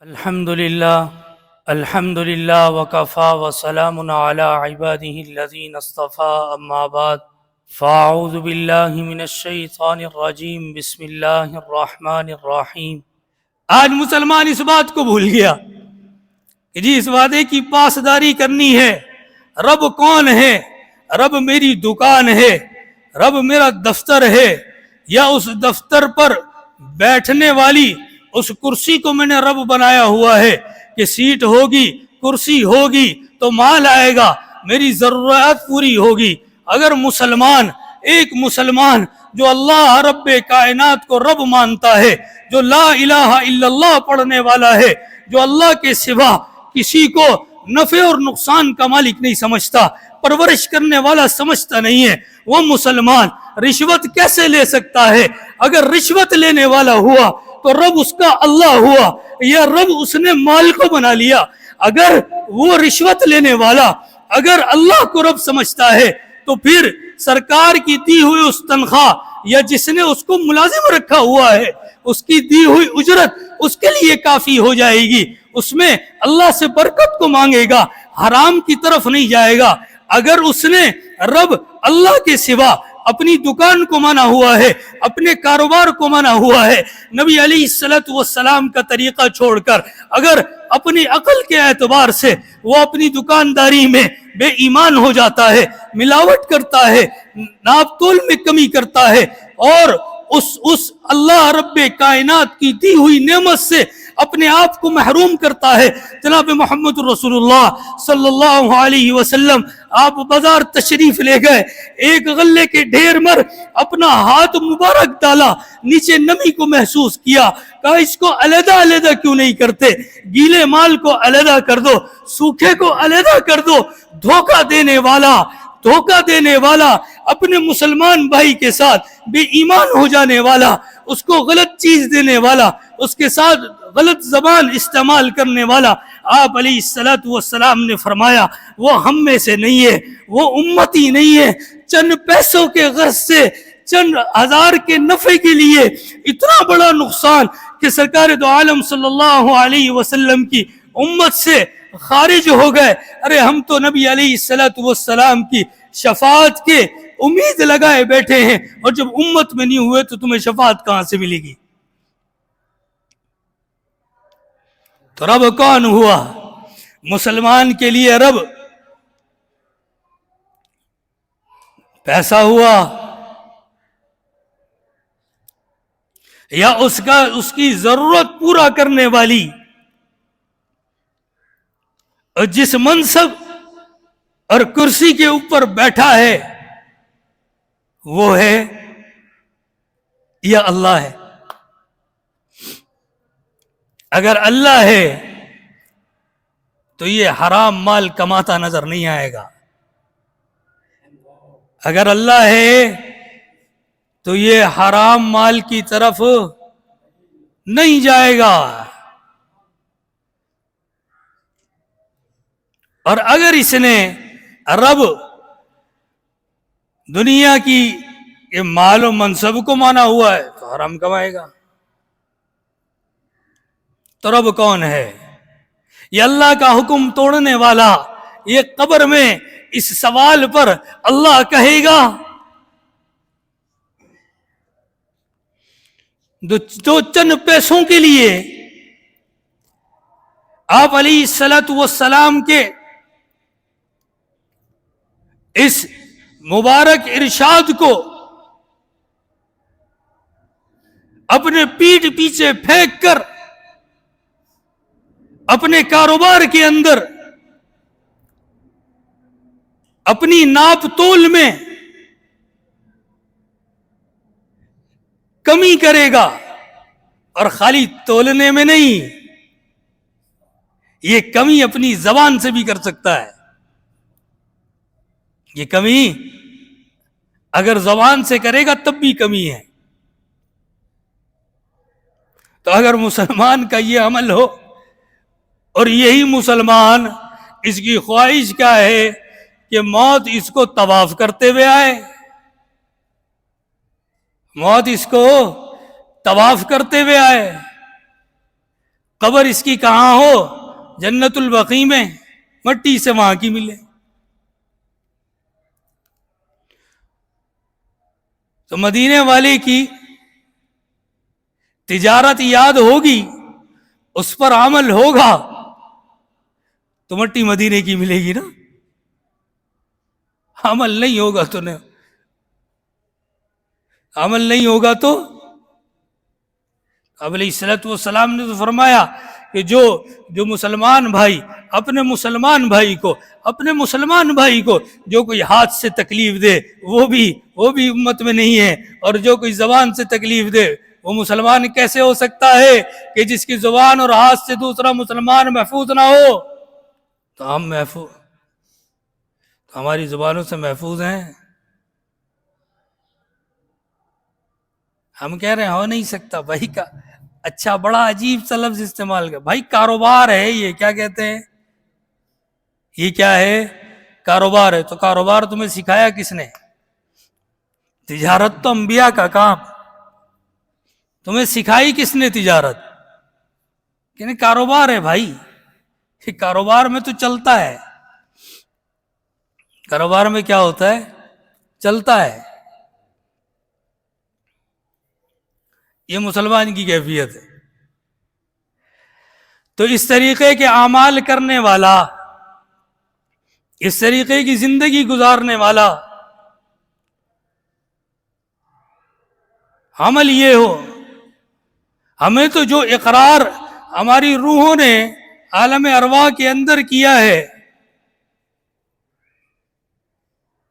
الحمد للہ وکفا وسلام علی عباده الذین اصطفى اما بعد فاعوذ باللہ من الشیطان الرجیم بسم اللہ الرحمن الرحیم۔ آج مسلمان اس بات کو بھول گیا کہ جی اس وعدے کی پاسداری کرنی ہے۔ رب کون ہے؟ رب میری دکان ہے، رب میرا دفتر ہے، یا اس دفتر پر بیٹھنے والی اس کرسی کو میں نے رب بنایا ہوا ہے کہ سیٹ ہوگی، کرسی ہوگی تو مال آئے گا، میری ضرورت پوری ہوگی۔ اگر ایک مسلمان جو اللہ رب کائنات کو رب مانتا ہے، جو لا الہ الا اللہ پڑھنے والا ہے، جو اللہ کے سوا کسی کو نفع اور نقصان کا مالک نہیں سمجھتا، پرورش کرنے والا سمجھتا نہیں ہے، وہ مسلمان رشوت کیسے لے سکتا ہے؟ اگر رشوت لینے والا ہوا تو رب اس کا اللہ ہوا، یا رب اس نے مال کو بنا لیا۔ اگر وہ رشوت لینے والا اگر اللہ کو رب سمجھتا ہے تو پھر سرکار کی دی ہوئی اس تنخواہ یا جس نے اس کو ملازم رکھا ہوا ہے اس کی دی ہوئی اجرت اس کے لیے کافی ہو جائے گی، اس میں اللہ سے برکت کو مانگے گا، حرام کی طرف نہیں جائے گا۔ اگر اس نے رب اللہ کے سوا اپنی دکان کو مانا ہوا ہے، اپنے کاروبار کو مانا ہوا ہے، نبی علیہ السلام کا طریقہ چھوڑ کر اگر اپنی عقل کے اعتبار سے وہ اپنی دکانداری میں بے ایمان ہو جاتا ہے، ملاوٹ کرتا ہے، ناپ تول میں کمی کرتا ہے، اور اس اللہ رب کائنات کی دی ہوئی نعمت سے اپنے آپ کو محروم کرتا ہے۔ جناب محمد رسول اللہ صلی اللہ علیہ وسلم آپ بازار تشریف لے گئے، ایک غلے کے ڈھیر پر اپنا ہاتھ مبارک ڈالا، نیچے نمی کو محسوس کیا، کہا اس کو علیحدہ علیحدہ کیوں نہیں کرتے؟ گیلے مال کو علیحدہ کر دو، سوکھے کو علیحدہ کر دو۔ دھوکہ دینے والا اپنے مسلمان بھائی کے ساتھ بے ایمان ہو جانے والا، اس کو غلط چیز دینے والا، اس کے ساتھ غلط زبان استعمال کرنے والا، آپ علیہ السلام نے فرمایا وہ ہم میں سے نہیں ہے، وہ امتی نہیں ہے۔ چند پیسوں کے غرض سے، چند ہزار کے نفع کے لیے اتنا بڑا نقصان کہ سرکار دو عالم صلی اللہ علیہ وسلم کی امت سے خارج ہو گئے۔ ارے ہم تو نبی علیہ السلام کی شفاعت کے امید لگائے بیٹھے ہیں، اور جب امت میں نہیں ہوئے تو تمہیں شفاعت کہاں سے ملے گی؟ تو رب کون ہوا؟ مسلمان کے لیے رب پیسہ ہوا، یا اس کی ضرورت پورا کرنے والی، اور جس منصب اور کرسی کے اوپر بیٹھا ہے وہ ہے، یا اللہ ہے؟ اگر اللہ ہے تو یہ حرام مال کماتا نظر نہیں آئے گا، اگر اللہ ہے تو یہ حرام مال کی طرف نہیں جائے گا، اور اگر اس نے رب دنیا کی یہ مال و منصب کو مانا ہوا ہے تو حرام کمائے گا۔ تو رب کون ہے؟ یہ اللہ کا حکم توڑنے والا، یہ قبر میں اس سوال پر اللہ کہے گا جو چند پیسوں کے لیے آپ علیہ السلام کے اس مبارک ارشاد کو اپنے پیٹھ پیچھے پھینک کر اپنے کاروبار کے اندر اپنی ناپ تول میں کمی کرے گا، اور خالی تولنے میں نہیں، یہ کمی اپنی زبان سے بھی کر سکتا ہے۔ یہ کمی اگر زبان سے کرے گا تب بھی کمی ہے۔ تو اگر مسلمان کا یہ عمل ہو، اور یہی مسلمان اس کی خواہش کیا ہے کہ موت اس کو طواف کرتے ہوئے آئے، موت اس کو طواف کرتے ہوئے آئے، قبر اس کی کہاں ہو، جنت البقیع میں، مٹی سے وہاں کی ملے. تو مدینے والے کی تجارت یاد ہوگی، اس پر عمل ہوگا تو مٹی مدینے کی ملے گی نا. عمل نہیں ہوگا تو نہیں، عمل نہیں ہوگا تو اب علیہ الصلوۃ والسلام نے تو فرمایا کہ جو مسلمان بھائی اپنے مسلمان بھائی کو جو کوئی ہاتھ سے تکلیف دے وہ بھی امت میں نہیں ہے، اور جو کوئی زبان سے تکلیف دے وہ مسلمان کیسے ہو سکتا ہے کہ جس کی زبان اور ہاتھ سے دوسرا مسلمان محفوظ نہ ہو. تو ہم محفوظ، ہماری زبانوں سے محفوظ ہیں. ہم کہہ رہے ہیں ہو نہیں سکتا بھائی کا. اچھا بڑا عجیب سا لفظ استعمال کر، بھائی کاروبار ہے یہ، کیا کہتے ہیں یہ، کیا ہے کاروبار ہے. تو کاروبار تمہیں سکھایا کس نے؟ تجارت تو انبیاء کا کام، تمہیں سکھائی کس نے تجارت؟ کہ کاروبار ہے بھائی، کاروبار میں تو چلتا ہے. کاروبار میں کیا ہوتا ہے؟ چلتا ہے. یہ مسلمان کی کیفیت ہے. تو اس طریقے کے اعمال کرنے والا، اس طریقے کی زندگی گزارنے والا، عمل یہ ہو. ہمیں تو جو اقرار ہماری روحوں نے عالم ارواح کے اندر کیا ہے،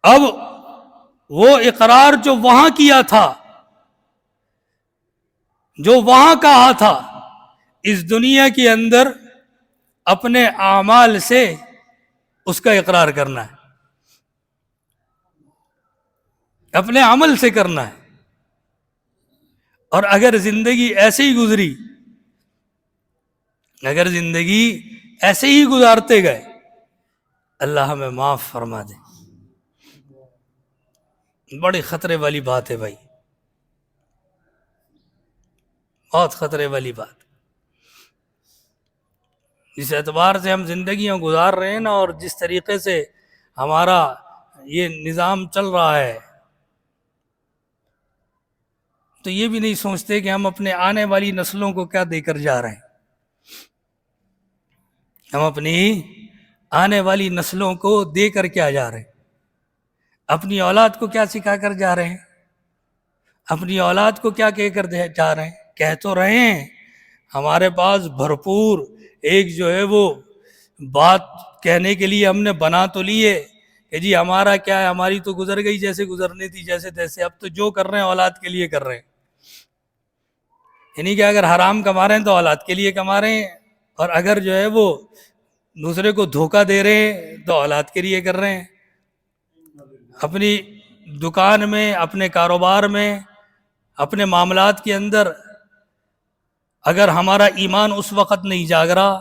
اب وہ اقرار جو وہاں کیا تھا، جو وہاں کہا تھا، اس دنیا کے اندر اپنے اعمال سے اس کا اقرار کرنا ہے، اپنے عمل سے کرنا ہے. اور اگر زندگی ایسے ہی گزری، اگر زندگی ایسے ہی گزارتے گئے، اللہ ہمیں معاف فرما دے. بڑی خطرے والی بات ہے بھائی، بہت خطرے والی بات. جس اعتبار سے ہم زندگیاں گزار رہے ہیں نا، اور جس طریقے سے ہمارا یہ نظام چل رہا ہے، تو یہ بھی نہیں سوچتے کہ ہم اپنے آنے والی نسلوں کو کیا دے کر جا رہے ہیں. ہم اپنی آنے والی نسلوں کو دے کر کیا جا رہے ہیں، اپنی اولاد کو کیا سکھا کر جا رہے ہیں، اپنی اولاد کو کیا کہہ کر جا رہے ہیں. کہہ تو رہے ہیں، ہمارے پاس بھرپور ایک جو ہے وہ بات کہنے کے لیے ہم نے بنا تو لیے کہ جی ہمارا کیا ہے، ہماری تو گزر گئی جیسے گزرنی تھی، جیسے تیسے، اب تو جو کر رہے ہیں اولاد کے لیے کر رہے ہیں. یعنی کہ اگر حرام کما رہے ہیں تو اولاد کے لیے کما رہے ہیں، اور اگر جو ہے وہ دوسرے کو دھوکہ دے رہے ہیں تو اولاد کے لیے کر رہے ہیں. اپنی دکان میں، اپنے کاروبار میں، اپنے معاملات کے اندر اگر ہمارا ایمان اس وقت نہیں جاگ رہا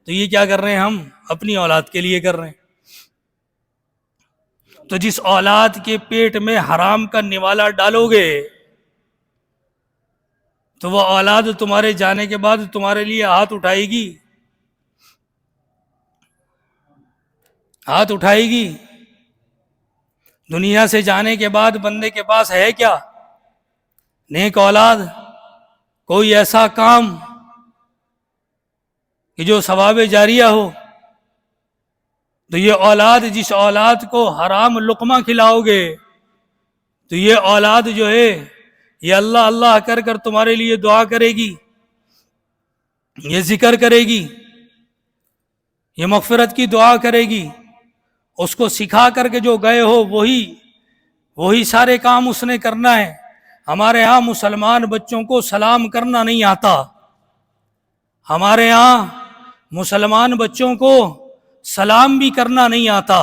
تو یہ کیا کر رہے ہیں، ہم اپنی اولاد کے لیے کر رہے ہیں. تو جس اولاد کے پیٹ میں حرام کا نوالا ڈالو گے تو وہ اولاد تمہارے جانے کے بعد تمہارے لیے ہاتھ اٹھائے گی، ہاتھ اٹھائے گی. دنیا سے جانے کے بعد بندے کے پاس ہے کیا؟ نیک اولاد، کوئی ایسا کام کہ جو ثواب جاریہ ہو. تو یہ اولاد، جس اولاد کو حرام لقمہ کھلاؤ گے تو یہ اولاد جو ہے یہ اللہ اللہ کر کر تمہارے لیے دعا کرے گی، یہ ذکر کرے گی، یہ مغفرت کی دعا کرے گی. اس کو سکھا کر کے جو گئے ہو وہی سارے کام اس نے کرنا ہے. ہمارے ہاں مسلمان بچوں کو سلام کرنا نہیں آتا، ہمارے ہاں مسلمان بچوں کو سلام بھی کرنا نہیں آتا،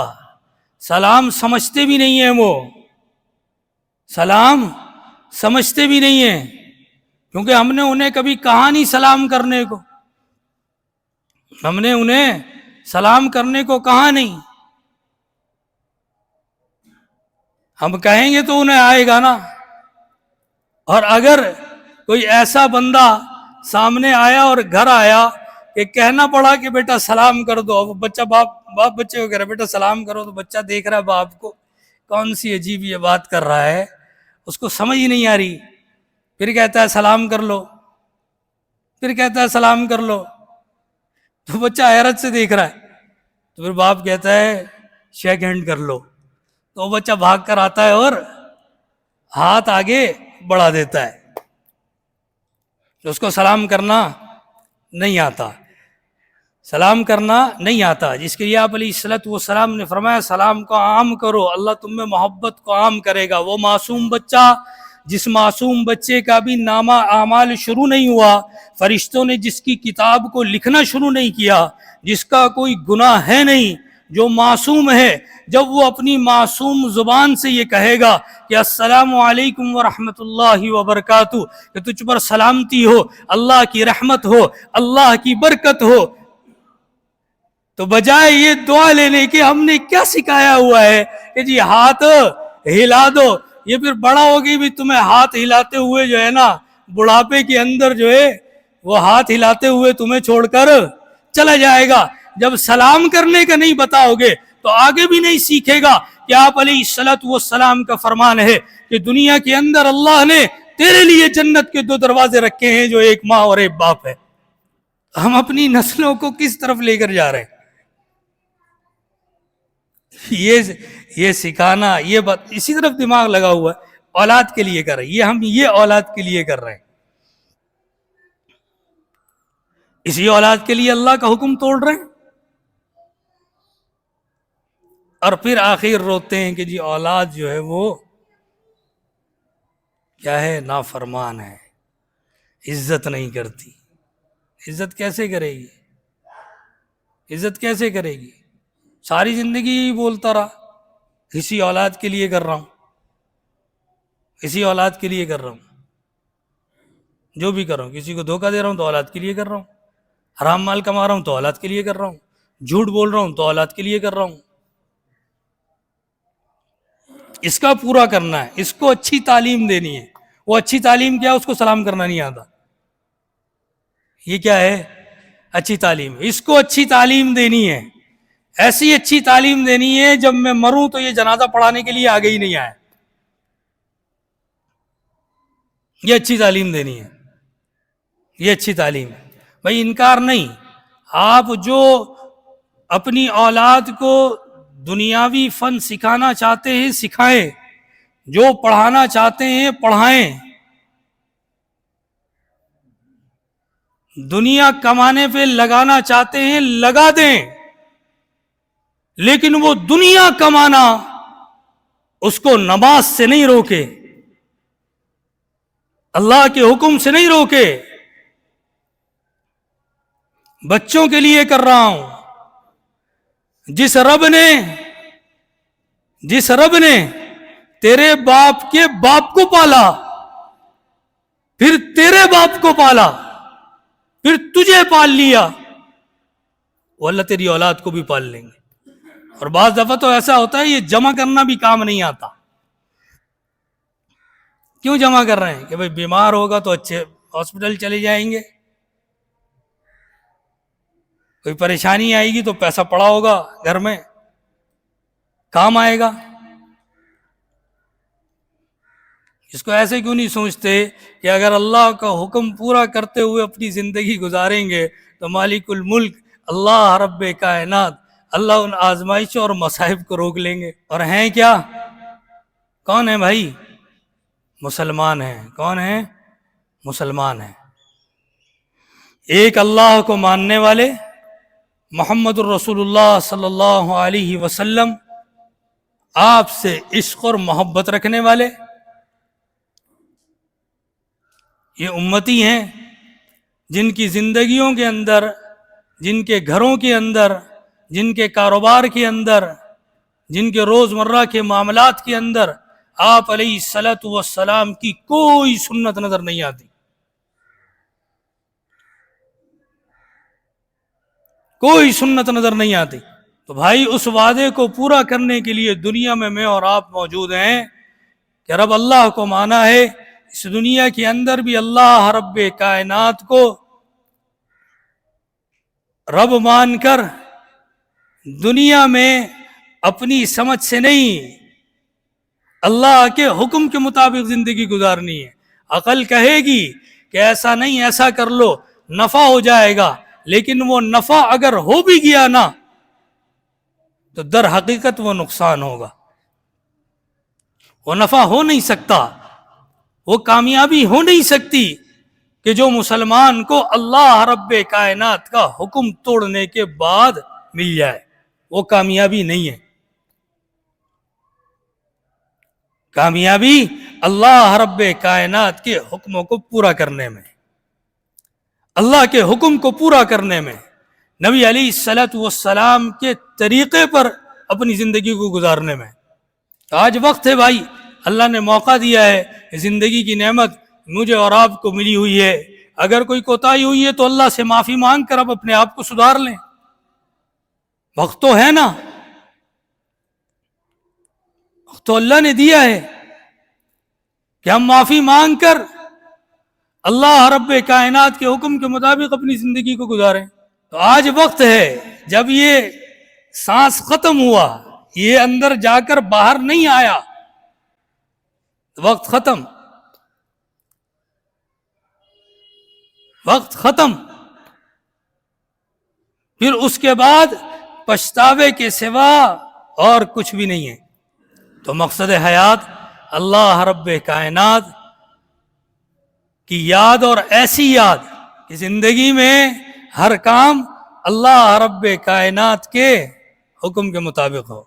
سلام سمجھتے بھی نہیں ہیں، وہ سلام سمجھتے بھی نہیں ہیں، کیونکہ ہم نے انہیں کبھی کہا نہیں سلام کرنے کو، ہم نے انہیں سلام کرنے کو کہا نہیں. ہم کہیں گے تو انہیں آئے گا نا. اور اگر کوئی ایسا بندہ سامنے آیا اور گھر آیا کہ کہنا پڑا کہ بیٹا سلام کر دو. اب بچہ باپ بچے کو کہہ رہا ہے بیٹا سلام کرو, تو بچہ دیکھ رہا ہے باپ کو, کون سی عجیب یہ بات کر رہا ہے, اس کو سمجھ ہی نہیں آ رہی. پھر کہتا ہے سلام کر لو, پھر کہتا ہے سلام کر لو. تو بچہ حیرت سے دیکھ رہا ہے. تو پھر باپ کہتا ہے شیک ہینڈ کر لو. تو وہ بچہ بھاگ کر آتا ہے اور ہاتھ آگے بڑھا دیتا ہے. اس کو سلام کرنا نہیں آتا, سلام کرنا نہیں آتا, جس کے لیے آپ علیہ الصلوۃ والسلام نے فرمایا سلام کو عام کرو, اللہ تم میں محبت کو عام کرے گا. وہ معصوم بچہ, جس معصوم بچے کا بھی نامہ اعمال شروع نہیں ہوا, فرشتوں نے جس کی کتاب کو لکھنا شروع نہیں کیا, جس کا کوئی گناہ ہے نہیں, جو معصوم ہے, جب وہ اپنی معصوم زبان سے یہ کہے گا کہ السلام علیکم ورحمۃ اللہ وبرکاتہ, کہ تجھ پر سلامتی ہو, اللہ کی رحمت ہو, اللہ کی برکت ہو, تو بجائے یہ دعا لینے کے ہم نے کیا سکھایا ہوا ہے کہ جی ہاتھ ہلا دو, یہ پھر بڑا ہوگی بھی تمہیں ہاتھ ہلاتے ہوئے جو ہے نا بڑھاپے کے اندر جو ہے وہ ہاتھ ہلاتے ہوئے تمہیں چھوڑ کر چلا جائے گا. جب سلام کرنے کا نہیں بتاؤ گے تو آگے بھی نہیں سیکھے گا. کہ آپ علیہ الصلوۃ والسلام کا فرمان ہے کہ دنیا کے اندر اللہ نے تیرے لیے جنت کے 2 دروازے رکھے ہیں, جو ایک ماں اور ایک باپ ہے. ہم اپنی نسلوں کو کس طرف لے کر جا رہے ہیں؟ یہ سکھانا, یہ بات اسی طرف دماغ لگا ہوا ہے, اولاد کے لیے کر رہے ہیں, ہم یہ اولاد کے لیے کر رہے ہیں, اسی اولاد کے لیے اللہ کا حکم توڑ رہے ہیں, اور پھر آخر روتے ہیں کہ جی اولاد جو ہے وہ کیا ہے, نافرمان ہے, عزت نہیں کرتی. عزت کیسے کرے گی, عزت کیسے کرے گی؟ ساری زندگی بولتا رہا اسی اولاد کے لیے کر رہا ہوں, اسی اولاد کے لیے کر رہا ہوں, جو بھی کر رہا ہوں, کسی کو دھوکہ دے رہا ہوں تو اولاد کے لیے کر رہا ہوں, حرام مال کما رہا ہوں تو اولاد کے لیے کر رہا ہوں, جھوٹ بول رہا ہوں تو اولاد کے لیے کر رہا ہوں. اس کا پورا کرنا ہے, اس کو اچھی تعلیم دینی ہے. وہ اچھی تعلیم کیا, اس کو سلام کرنا نہیں آتا. یہ کیا ہے اچھی تعلیم؟ اس کو اچھی تعلیم دینی ہے, ایسی اچھی تعلیم دینی ہے جب میں مروں تو یہ جنازہ پڑھانے کے لیے آگے ہی نہیں آئے. یہ اچھی تعلیم دینی ہے, یہ اچھی تعلیم ہے بھائی. انکار نہیں, آپ جو اپنی اولاد کو دنیاوی فن سکھانا چاہتے ہیں سکھائیں, جو پڑھانا چاہتے ہیں پڑھائیں, دنیا کمانے پہ لگانا چاہتے ہیں لگا دیں, لیکن وہ دنیا کمانا اس کو نماز سے نہیں روکے, اللہ کے حکم سے نہیں روکے. بچوں کے لیے کر رہا ہوں. جس رب نے تیرے باپ کے باپ کو پالا, پھر تیرے باپ کو پالا, پھر تجھے پال لیا, وہ اللہ تیری اولاد کو بھی پال لیں گے. اور بعض دفعہ تو ایسا ہوتا ہے یہ جمع کرنا بھی کام نہیں آتا. کیوں جمع کر رہے ہیں؟ کہ بھئی بیمار ہوگا تو اچھے ہاسپٹل چلے جائیں گے, کوئی پریشانی آئے گی تو پیسہ پڑا ہوگا گھر میں, کام آئے گا. اس کو ایسے کیوں نہیں سوچتے کہ اگر اللہ کا حکم پورا کرتے ہوئے اپنی زندگی گزاریں گے تو مالک الملک اللہ رب کائنات, اللہ ان آزمائشوں اور مصائب کو روک لیں گے. اور ہیں کیا؟ کون ہیں بھائی؟ مسلمان ہیں. کون ہیں؟ مسلمان ہیں. ایک اللہ کو ماننے والے, محمد الرسول اللہ صلی اللہ علیہ وسلم آپ سے عشق اور محبت رکھنے والے, یہ امتی ہیں جن کی زندگیوں کے اندر, جن کے گھروں کے اندر, جن کے کاروبار کے اندر, جن کے روزمرہ کے معاملات کے اندر آپ علیہ الصلوۃ والسلام کی کوئی سنت نظر نہیں آتی, کوئی سنت نظر نہیں آتی. تو بھائی اس وعدے کو پورا کرنے کے لیے دنیا میں اور آپ موجود ہیں کہ رب اللہ کو مانا ہے, اس دنیا کے اندر بھی اللہ رب کائنات کو رب مان کر دنیا میں اپنی سمجھ سے نہیں، اللہ کے حکم کے مطابق زندگی گزارنی ہے۔ عقل کہے گی کہ ایسا نہیں، ایسا کر لو، نفع ہو جائے گا، لیکن وہ نفع اگر ہو بھی گیا نا تو در حقیقت وہ نقصان ہوگا، وہ نفع ہو نہیں سکتا، وہ کامیابی ہو نہیں سکتی کہ جو مسلمان کو اللہ رب کائنات کا حکم توڑنے کے بعد مل جائے، وہ کامیابی نہیں ہے۔ کامیابی اللہ رب کائنات کے حکموں کو پورا کرنے میں، اللہ کے حکم کو پورا کرنے میں، نبی علیہ الصلوۃ والسلام کے طریقے پر اپنی زندگی کو گزارنے میں۔ آج وقت ہے بھائی، اللہ نے موقع دیا ہے، زندگی کی نعمت مجھے اور آپ کو ملی ہوئی ہے، اگر کوئی کوتاہی ہوئی ہے تو اللہ سے معافی مانگ کر اب اپنے آپ کو سدھار لیں، وقت تو ہے نا، وقت تو اللہ نے دیا ہے کہ ہم معافی مانگ کر اللہ رب کائنات کے حکم کے مطابق اپنی زندگی کو گزاریں۔ تو آج وقت ہے، جب یہ سانس ختم ہوا، یہ اندر جا کر باہر نہیں آیا، وقت ختم، وقت ختم، پھر اس کے بعد پچھتاوے کے سوا اور کچھ بھی نہیں ہے۔ تو مقصد حیات اللہ رب کائنات کی یاد، اور ایسی یاد کہ زندگی میں ہر کام اللہ رب کائنات کے حکم کے مطابق ہو۔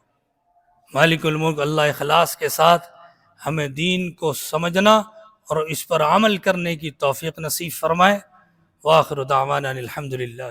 مالک الملک اللہ اخلاص کے ساتھ ہمیں دین کو سمجھنا اور اس پر عمل کرنے کی توفیق نصیب فرمائے۔ وآخر دعوانا الحمدللہ۔